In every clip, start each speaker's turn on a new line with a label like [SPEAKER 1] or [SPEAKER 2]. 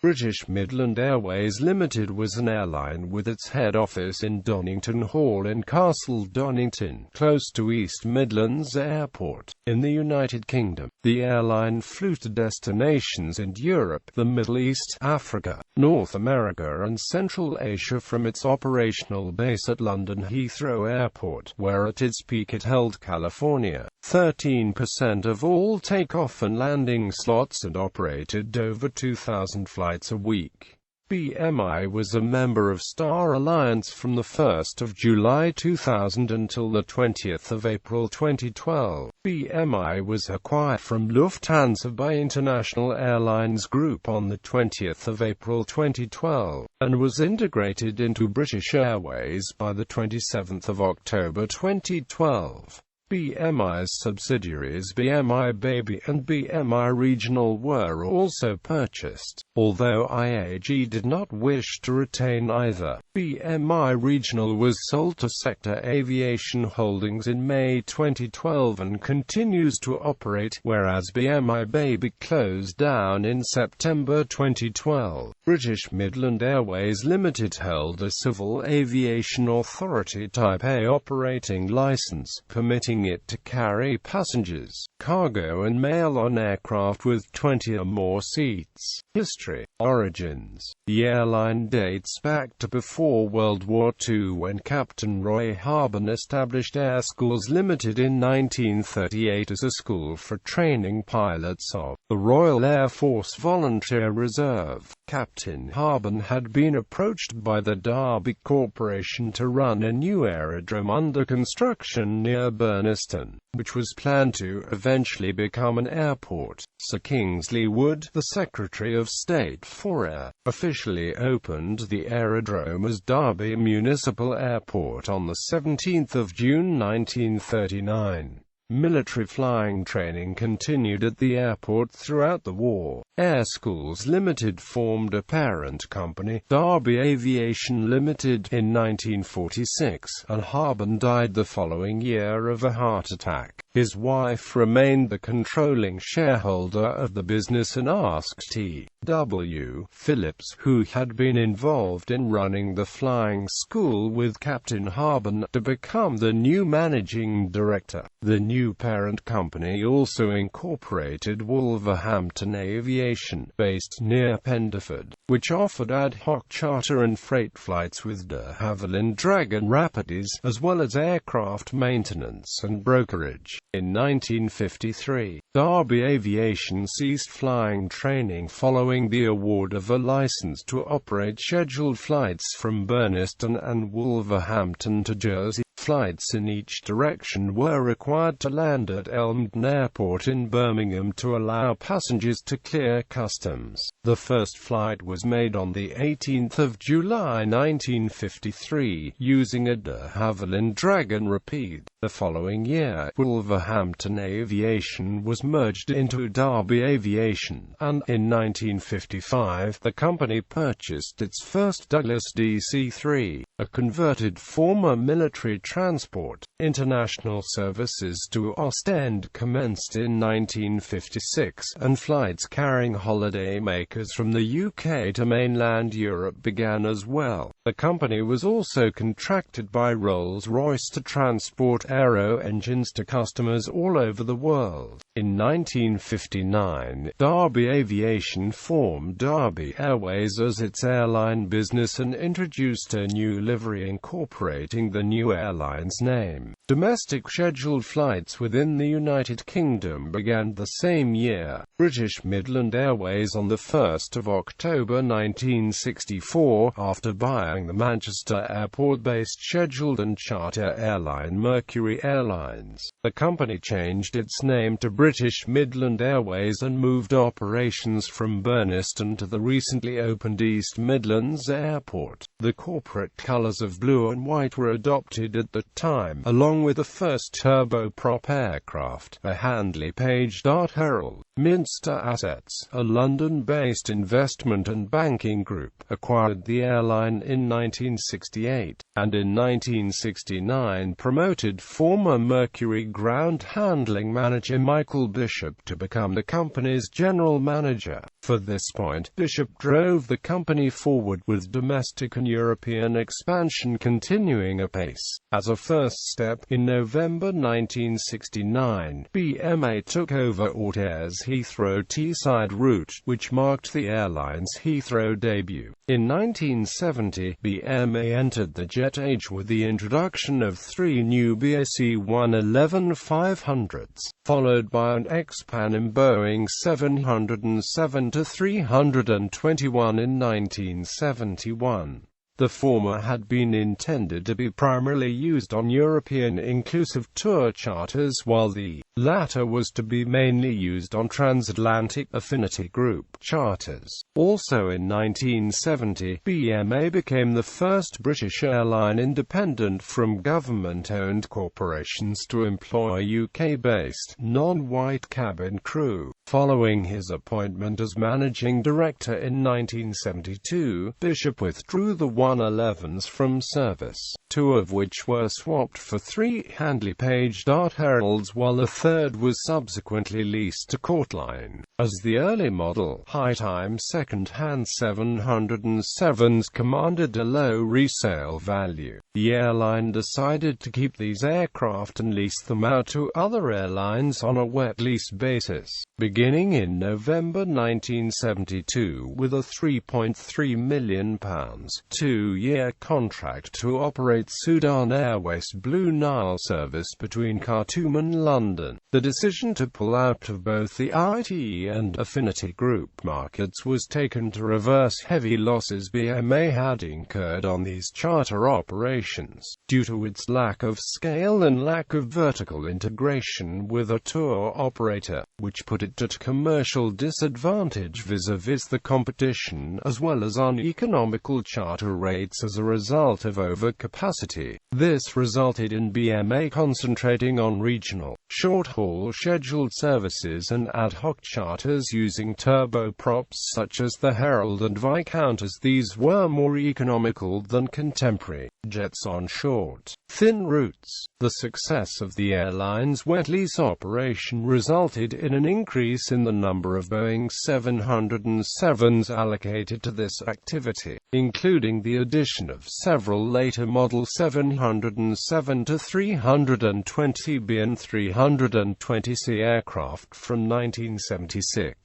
[SPEAKER 1] British Midland Airways Limited was an airline with its head office in Donington Hall in Castle Donington, close to East Midlands Airport, in the United Kingdom. The airline flew to destinations in Europe, the Middle East, Africa, North America and Central Asia from its operational base at London Heathrow Airport, where at its peak it held California 13% of all takeoff and landing slots and operated over 2,000 flights a week. BMI was a member of Star Alliance from the 1st of July 2000 until the 20th of April 2012. BMI was acquired from Lufthansa by International Airlines Group on the 20th of April 2012, and was integrated into British Airways by the 27th of October 2012. BMI's subsidiaries BMI Baby and BMI Regional were also purchased, although IAG did not wish to retain either. BMI Regional was sold to Sector Aviation Holdings in May 2012 and continues to operate, whereas BMI Baby closed down in September 2012. British Midland Airways Limited held a Civil Aviation Authority Type A operating licence, permitting it to carry passengers, cargo and mail on aircraft with 20 or more seats. History. Origins. The airline dates back to before World War II, when Captain Roy Harburn established Air Schools Limited in 1938 as a school for training pilots of the Royal Air Force Volunteer Reserve. Captain Harburn had been approached by the Derby Corporation to run a new aerodrome under construction near Burniston, which was planned to eventually become an airport. Sir Kingsley Wood, the Secretary of State for Air, officially opened the aerodrome as Derby Municipal Airport on the 17th of June 1939. Military flying training continued at the airport throughout the war. Air Schools Limited formed a parent company, Derby Aviation Limited, in 1946, and Harburn died the following year of a heart attack. His wife remained the controlling shareholder of the business and asked T.W. Phillips, who had been involved in running the flying school with Captain Harburn, to become the new managing director. The new parent company also incorporated Wolverhampton Aviation, based near Penderford, which offered ad hoc charter and freight flights with de Havilland Dragon Rapids, as well as aircraft maintenance and brokerage. In 1953, Derby Aviation ceased flying training following the award of a license to operate scheduled flights from Burniston and Wolverhampton to Jersey. Flights in each direction were required to land at Elmdon Airport in Birmingham to allow passengers to clear customs. The first flight was made on the 18th of July 1953, using a de Havilland Dragon Rapide. The following year, Wolverhampton Aviation was merged into Derby Aviation, and, in 1955, the company purchased its first Douglas DC-3, a converted former military transport. International services to Ostend commenced in 1956, and flights carrying holidaymakers from the UK to mainland Europe began as well. The company was also contracted by Rolls-Royce to transport aero engines to customers all over the world. In 1959, Derby Aviation formed Derby Airways as its airline business and introduced a new livery incorporating the new airline's name. Domestic scheduled flights within the United Kingdom began the same year. British Midland Airways on the 1st of October 1964, after buying the Manchester Airport-based scheduled and charter airline Mercury Airlines, the company changed its name to British Midland Airways and moved operations from Burniston to the recently opened East Midlands Airport. The corporate colours of blue and white were adopted at the time, along with the first turboprop aircraft, a Handley Page Dart Herald. Minster Assets, a London-based investment and banking group, acquired the airline in in 1968, and in 1969 promoted former Mercury ground handling manager Michael Bishop to become the company's general manager. For this point, Bishop drove the company forward, with domestic and European expansion continuing apace. As a first step, in November 1969, BMA took over Autair's Heathrow Teesside route, which marked the airline's Heathrow debut. In 1970, BMA entered the jet age with the introduction of 3 new BAC 111-500s, followed by an expansion in Boeing 707-321 in 1971. The former had been intended to be primarily used on European inclusive tour charters, while the latter was to be mainly used on transatlantic affinity group charters. Also in 1970, BMA became the first British airline independent from government-owned corporations to employ UK-based, non-white cabin crew. Following his appointment as managing director in 1972, Bishop withdrew the 111s from service, 2 of which were swapped for 3 Handley Page Dart Heralds, while a third was subsequently leased to Courtline. As the early model, high-time second-hand 707s commanded a low resale value, the airline decided to keep these aircraft and lease them out to other airlines on a wet lease basis, beginning in November 1972 with a £3.3 million, 2-year contract to operate Sudan Airways Blue Nile service between Khartoum and London. The decision to pull out of both the ITE and Affinity Group markets was taken to reverse heavy losses BMA had incurred on these charter operations, due to its lack of scale and lack of vertical integration with a tour operator, which put it at commercial disadvantage vis-a-vis the competition, as well as uneconomical charter rates as a result of overcapacity. This resulted in BMA concentrating on regional, short-haul scheduled services and ad hoc charters using turboprops such as the Herald and Viscount, as these were more economical than contemporary jets on short, thin routes. The success of the airline's wet lease operation resulted in an increase in the number of Boeing 707s allocated to this activity, including the addition of several later Model 707-320B and 320C aircraft from 1976.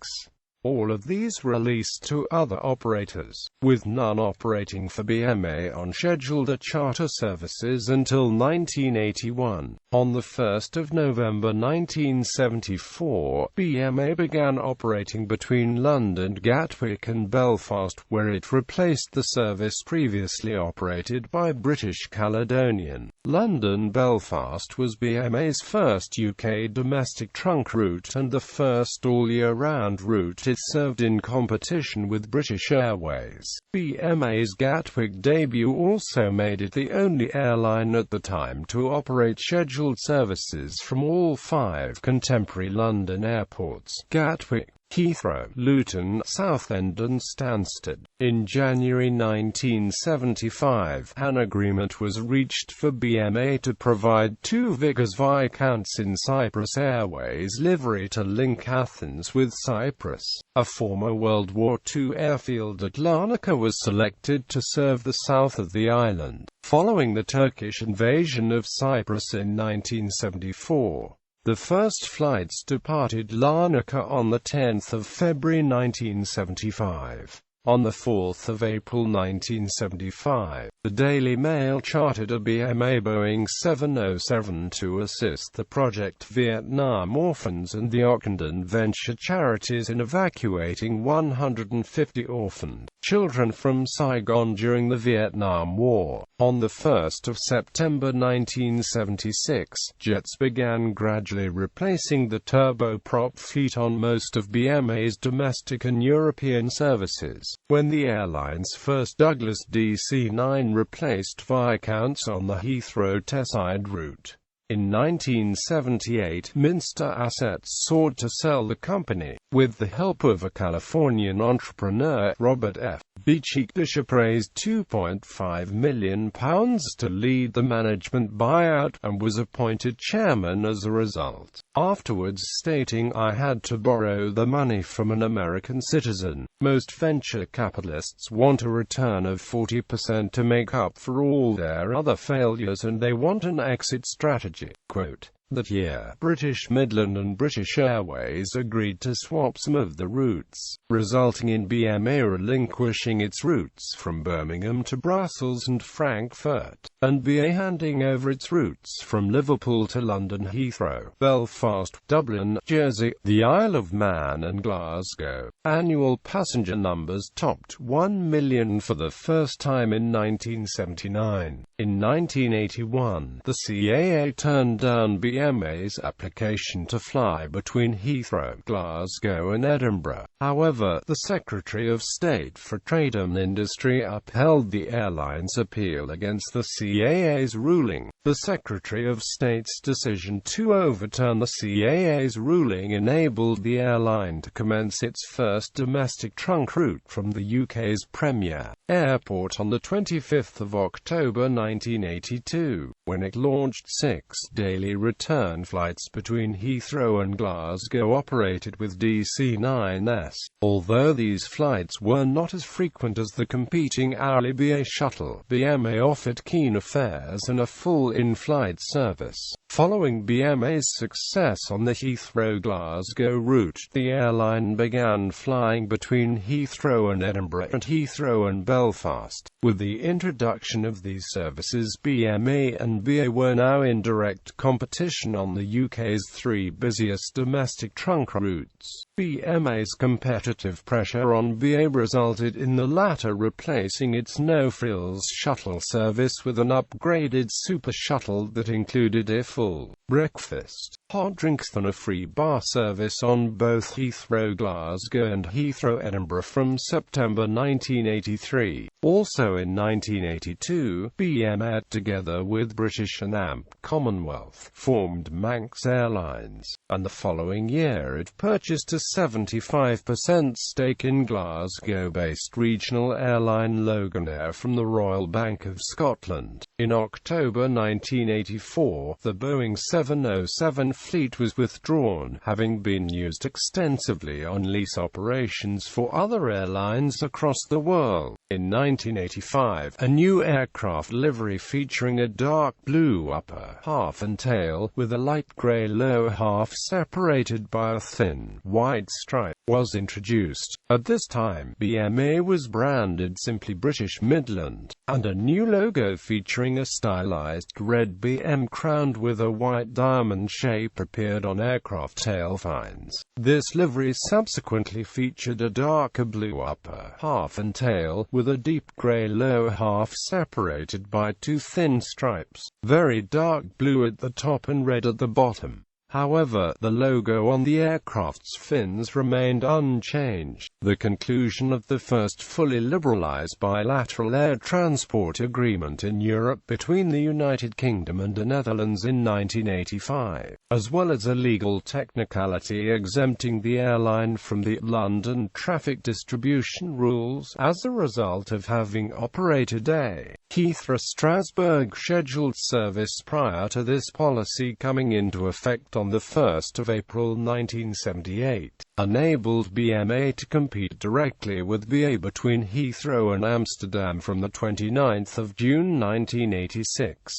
[SPEAKER 1] All of these were leased to other operators, with none operating for BMA on scheduled charter services until 1981. On the 1st of November 1974, BMA began operating between London, Gatwick and Belfast, where it replaced the service previously operated by British Caledonian. London-Belfast was BMA's first UK domestic trunk route and the first all-year-round route it served in competition with British Airways. BMA's Gatwick debut also made it the only airline at the time to operate scheduled services from all 5 contemporary London airports: Gatwick, Heathrow, Luton, Southend and Stansted. In January 1975, an agreement was reached for BMA to provide 2 Vickers Viscounts in Cyprus Airways livery to link Athens with Cyprus. A former World War II airfield at Larnaca was selected to serve the south of the island, following the Turkish invasion of Cyprus in 1974. The first flights departed Larnaca on 10 February 1975. On 4 April 1975, the Daily Mail chartered a BMA Boeing 707 to assist the Project Vietnam Orphans and the Ockenden Venture charities in evacuating 150 orphaned children from Saigon during the Vietnam War. On 1 September 1976, jets began gradually replacing the turboprop fleet on most of BMA's domestic and European services, when the airline's first Douglas DC-9 replaced Viscounts on the Heathrow Teesside route. In 1978, Minster Assets sought to sell the company, with the help of a Californian entrepreneur, Robert F. The Chief Bishop raised £2.5 million to lead the management buyout, and was appointed chairman as a result, afterwards stating, "I had to borrow the money from an American citizen. Most venture capitalists want a return of 40% to make up for all their other failures, and they want an exit strategy." Quote. That year, British Midland and British Airways agreed to swap some of the routes, resulting in BMA relinquishing its routes from Birmingham to Brussels and Frankfurt, and BA handing over its routes from Liverpool to London Heathrow, Belfast, Dublin, Jersey, the Isle of Man and Glasgow. Annual passenger numbers topped 1 million for the first time in 1979. In 1981, the CAA turned down BMA's application to fly between Heathrow, Glasgow and Edinburgh. However, the Secretary of State for Trade and Industry upheld the airline's appeal against the CAA's ruling. The Secretary of State's decision to overturn the CAA's ruling enabled the airline to commence its first domestic trunk route from the UK's premier airport on the 25th of October 1982, when it launched 6 daily return flights between Heathrow and Glasgow operated with DC-9s. Although these flights were not as frequent as the competing hourly BA shuttle, BMA offered keen fares and a full in-flight service. Following BMA's success on the Heathrow-Glasgow route, the airline began flying between Heathrow and Edinburgh and Heathrow and Belfast. With the introduction of these services, BMA and BA were now in direct competition on the UK's 3 busiest domestic trunk routes. BMA's competitive pressure on BA resulted in the latter replacing its no-frills shuttle service with an upgraded super shuttle that included a full breakfast, hot drinks and a free bar service on both Heathrow Glasgow and Heathrow Edinburgh from September 1983. Also in 1982, BMA, together with British and AMP Commonwealth, formed Manx Airlines, and the following year it purchased a 75% stake in Glasgow-based regional airline Loganair from the Royal Bank of Scotland. In October 1984, the Boeing 707 fleet was withdrawn, having been used extensively on lease operations for other airlines across the world. In 1985, a new aircraft livery featuring a dark blue upper half and tail, with a light grey lower half separated by a thin white stripe, was introduced. At this time, BMA was branded simply British Midland, and a new logo featuring a stylized red BM crowned with a white diamond shape appeared on aircraft tail fins. This livery subsequently featured a darker blue upper half and tail, with a deep grey lower half separated by 2 thin stripes, very dark blue at the top and red at the bottom. However, the logo on the aircraft's fins remained unchanged. The conclusion of the first fully liberalized bilateral air transport agreement in Europe between the United Kingdom and the Netherlands in 1985, as well as a legal technicality exempting the airline from the London traffic distribution rules, as a result of having operated a Heathrow-Strasbourg scheduled service prior to this policy coming into effect on the 1st of April 1978, enabled BMA to compete directly with BA between Heathrow and Amsterdam from the 29th of June 1986.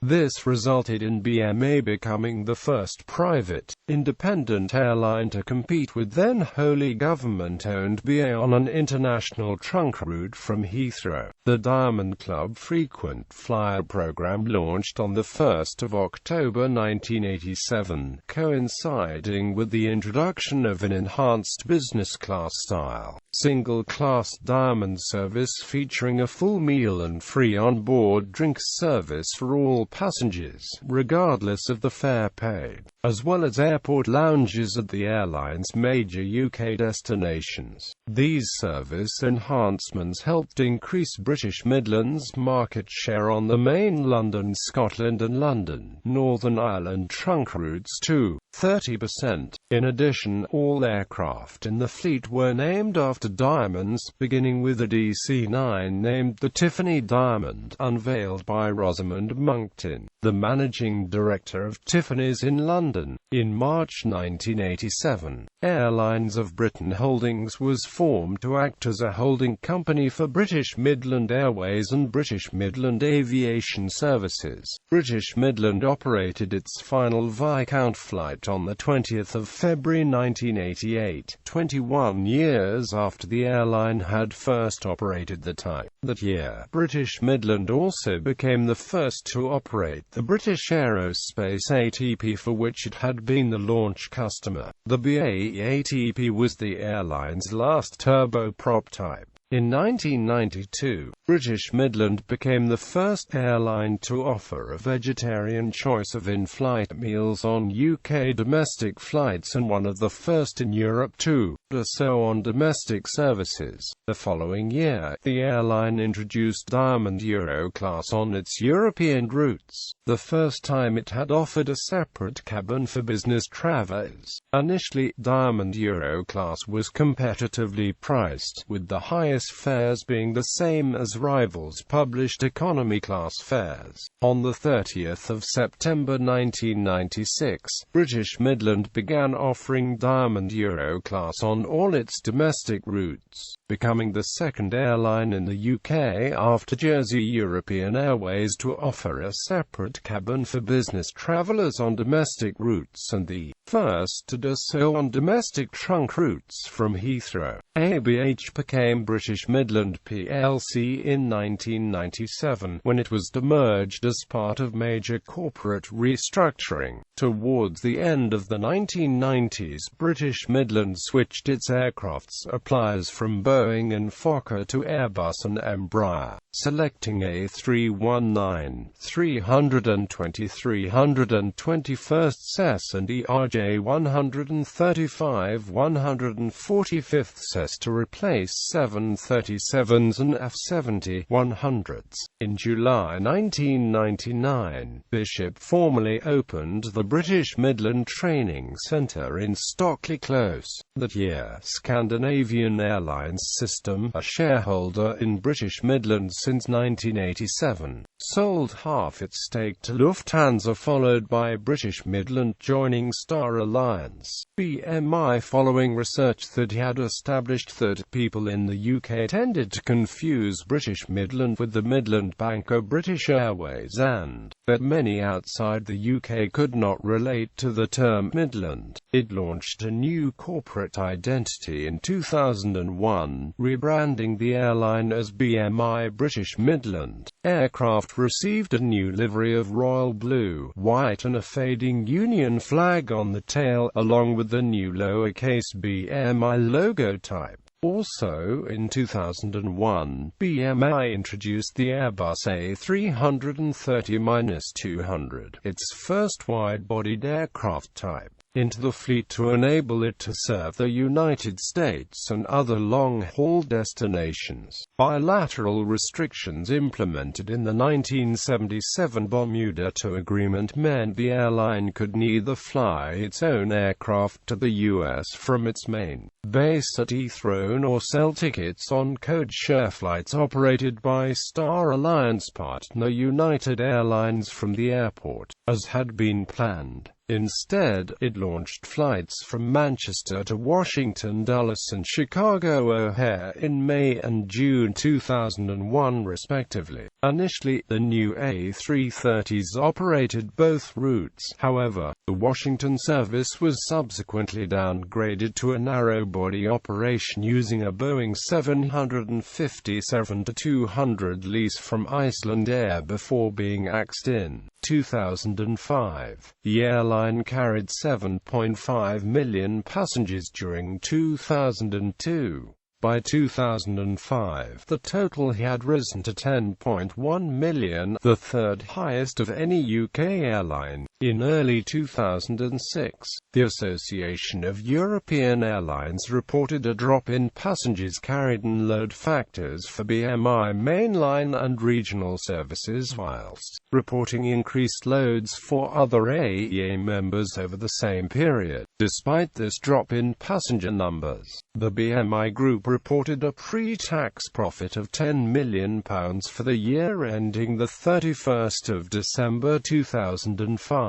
[SPEAKER 1] This resulted in BMA becoming the first private, independent airline to compete with then wholly government-owned BA on an international trunk route from Heathrow. The Diamond Club frequent flyer program launched on the 1st of October 1987, coinciding with the introduction of an enhanced business class style single-class Diamond service featuring a full meal and free on-board drinks service for all passengers, regardless of the fare paid. as well as airport lounges at the airline's major UK destinations. These service enhancements helped increase British Midlands' market share on the main London, Scotland and London, Northern Ireland trunk routes to 30%. In addition, all aircraft in the fleet were named after diamonds, beginning with the DC-9 named the Tiffany Diamond, unveiled by Rosamund Monckton, the managing director of Tiffany's in London. In March 1987, Airlines of Britain Holdings was formed to act as a holding company for British Midland Airways and British Midland Aviation Services. British Midland operated its final Viscount flight on the 20th of February 1988, 21 years after the airline had first operated the type. That year, British Midland also became the first to operate the British Aerospace ATP, for which it had been the launch customer. The BAE ATP was the airline's last turboprop type. In 1992, British Midland became the first airline to offer a vegetarian choice of in-flight meals on UK domestic flights and one of the first in Europe to do so on domestic services. The following year, the airline introduced Diamond Euroclass on its European routes, the first time it had offered a separate cabin for business travellers. Initially, Diamond Euroclass was competitively priced, with the highest fares being the same as rivals' published economy class fares. On the 30th of September 1996, British Midland began offering Diamond Euroclass on all its domestic routes, becoming the second airline in the UK after Jersey European Airways to offer a separate cabin for business travellers on domestic routes and the first to do so on domestic trunk routes from Heathrow. ABH became British Midland plc in 1997, when it was demerged as part of major corporate restructuring. Towards the end of the 1990s, British Midland switched its aircraft suppliers from Boeing and Fokker to Airbus and Embraer, selecting A319, 320, 321st CES and ERJ 135, 145th CES to replace 737s and F-70-100s. In July 1999, Bishop formally opened the British Midland Training Centre in Stockley Close. That year, Scandinavian Airlines System, a shareholder in British Midland since 1987, sold half its stake to Lufthansa, followed by British Midland joining Star Alliance. BMI, following research that had established that people in the UK tended to confuse British Midland with the Midland Bank of British Airways, and that many outside the UK could not relate to the term Midland. It launched a new corporate identity in 2001, rebranding the airline as BMI British Midland. Aircraft received a new livery of royal blue, white and a fading Union flag on the tail, along with the new lowercase BMI logo type. Also, in 2001, BMI introduced the Airbus A330-200, its first wide-bodied aircraft type, into the fleet to enable it to serve the United States and other long-haul destinations. Bilateral restrictions implemented in the 1977 Bermuda II Agreement meant the airline could neither fly its own aircraft to the U.S. from its main base at Heathrow nor sell tickets on code-share flights operated by Star Alliance partner United Airlines from the airport, as had been planned. Instead, it launched flights from Manchester to Washington Dulles and Chicago O'Hare in May and June 2001 respectively. Initially, the new A330s operated both routes. However, the Washington service was subsequently downgraded to a narrow-body operation using a Boeing 757-200 lease from Iceland Air before being axed in 2005. The airline carried 7.5 million passengers during 2002. By 2005, the total had risen to 10.1 million, the third highest of any UK airline. In early 2006, the Association of European Airlines reported a drop in passengers carried and load factors for BMI mainline and regional services, whilst reporting increased loads for other AEA members over the same period. Despite this drop in passenger numbers, the BMI group reported a pre-tax profit of £10 million for the year ending the 31st of December 2005.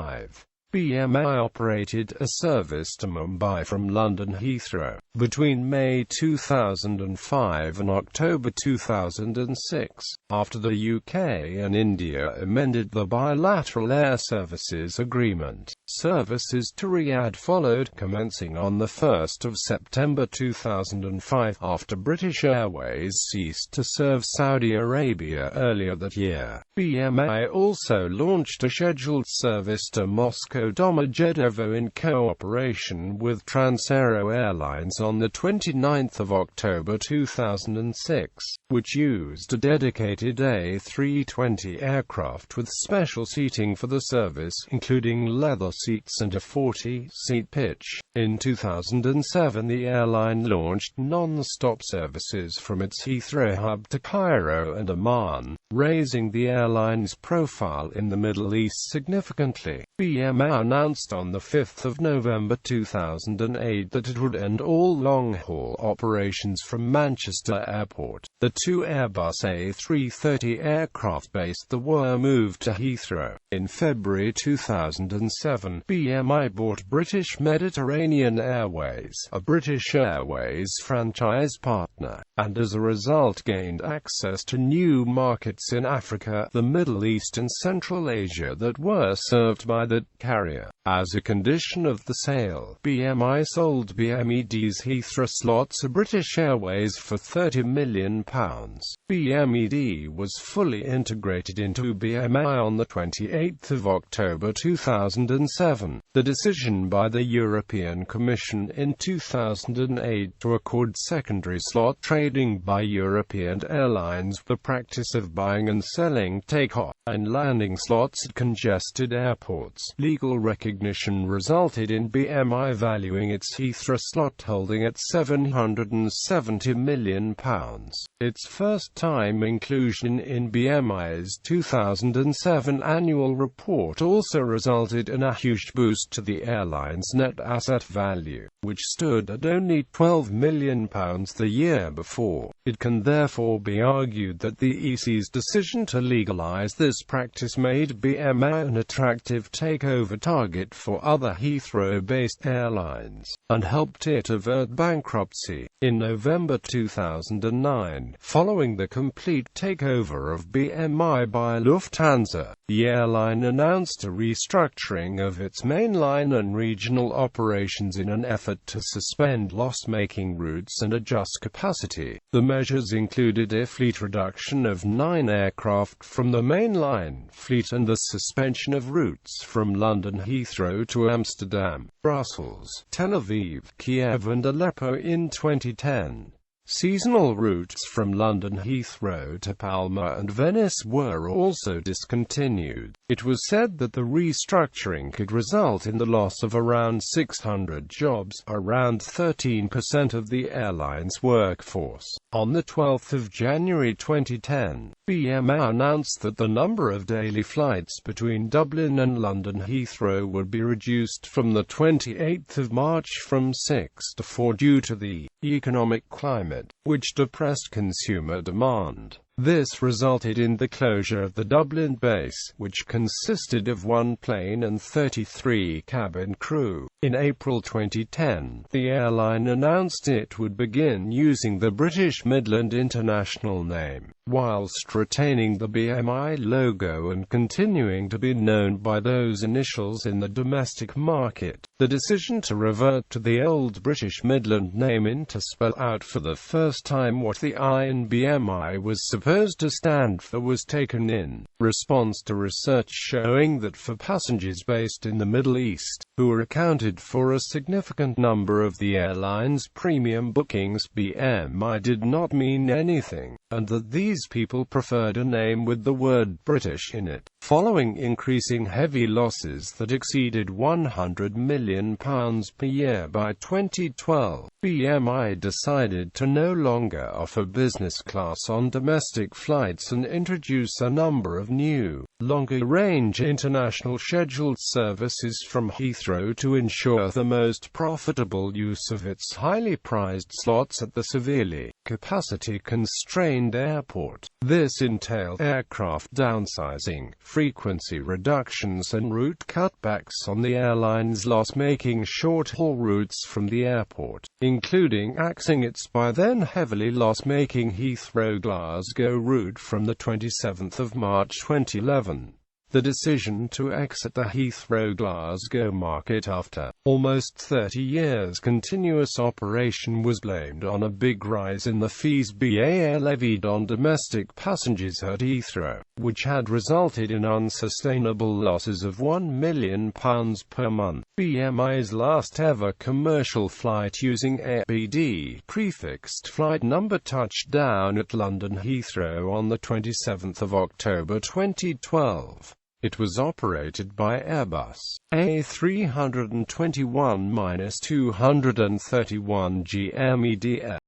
[SPEAKER 1] BMI operated a service to Mumbai from London Heathrow between May 2005 and October 2006, after the UK and India amended the bilateral air services agreement. Services to Riyadh followed, commencing on 1 September 2005, after British Airways ceased to serve Saudi Arabia earlier that year. BMI also launched a scheduled service to Moscow Domodedovo in cooperation with Transaero Airlines on 29 October 2006, which used a dedicated A320 aircraft with special seating for the service, including leather seats and a 40-seat pitch. In 2007, the airline launched non-stop services from its Heathrow hub to Cairo and Amman, raising the airline's profile in the Middle East significantly. BMI announced on 5 November 2008 that it would end all long-haul operations from Manchester Airport. The two Airbus A330 aircraft based there were moved to Heathrow. In February 2007, BMI bought British Mediterranean Airways, a British Airways franchise partner, and as a result gained access to new markets in Africa, the Middle East and Central Asia that were served by the carrier. As a condition of the sale, BMI sold BMED's Heathrow slot to British Airways for £30 million. BMED was fully integrated into BMI on 28 October 2007. The decision by the European Commission in 2008 to accord secondary slot trading by European airlines, the practice of buying and selling takeoff and landing slots at congested airports. Legal recognition resulted in BMI valuing its Heathrow slot holding at £770 million. Its first-time inclusion in BMI's 2007 annual report also resulted in a huge boost to the airline's net asset value, which stood at only £12 million the year before. It can therefore be argued that the EC's decision to legalise this practice made BMI an attractive takeover target for other Heathrow-based airlines, and helped it avert bankruptcy. In November 2009, following the complete takeover of BMI by Lufthansa, the airline announced a restructuring of its mainline and regional operations in an effort to suspend loss-making routes and adjust capacity. The measures included a fleet reduction of 9 aircraft from the mainline fleet and the suspension of routes from London Heathrow to Amsterdam, Brussels, Tel Aviv, Kiev and Aleppo in 2010. Seasonal routes from London Heathrow to Palma and Venice were also discontinued. It was said that the restructuring could result in the loss of around 600 jobs, around 13% of the airline's workforce. On 12 January 2010, BMI announced that the number of daily flights between Dublin and London Heathrow would be reduced from 28 March from 6 to 4 due to the economic climate, which depressed consumer demand. This resulted in the closure of the Dublin base, which consisted of 1 plane and 33 cabin crew. In April 2010, the airline announced it would begin using the British Midland International name, whilst retaining the BMI logo and continuing to be known by those initials in the domestic market. The decision to revert to the old British Midland name and to spell out for the first time what the I in BMI was supposed to stand for was taken in response to research showing that for passengers based in the Middle East, who are accounted for a significant number of the airline's premium bookings, BMI did not mean anything. and that these people preferred a name with the word British in it. Following increasing heavy losses that exceeded £100 million per year by 2012, BMI decided to no longer offer business class on domestic flights and introduce a number of new, longer-range international scheduled services from Heathrow to ensure the most profitable use of its highly prized slots at the severely capacity-constrained airport. This entailed aircraft downsizing, frequency reductions and route cutbacks on the airline's loss-making short-haul routes from the airport, including axing its by then heavily loss-making Heathrow-Glasgow route from the 27th of March 2011. The decision to exit the Heathrow-Glasgow market after almost 30 years continuous operation was blamed on a big rise in the fees BAA levied on domestic passengers at Heathrow, which had resulted in unsustainable losses of £1 million per month. BMI's last ever commercial flight using ABD prefixed flight number touched down at London Heathrow on the 27th of October 2012. It was operated by Airbus A321-231 GMEDF.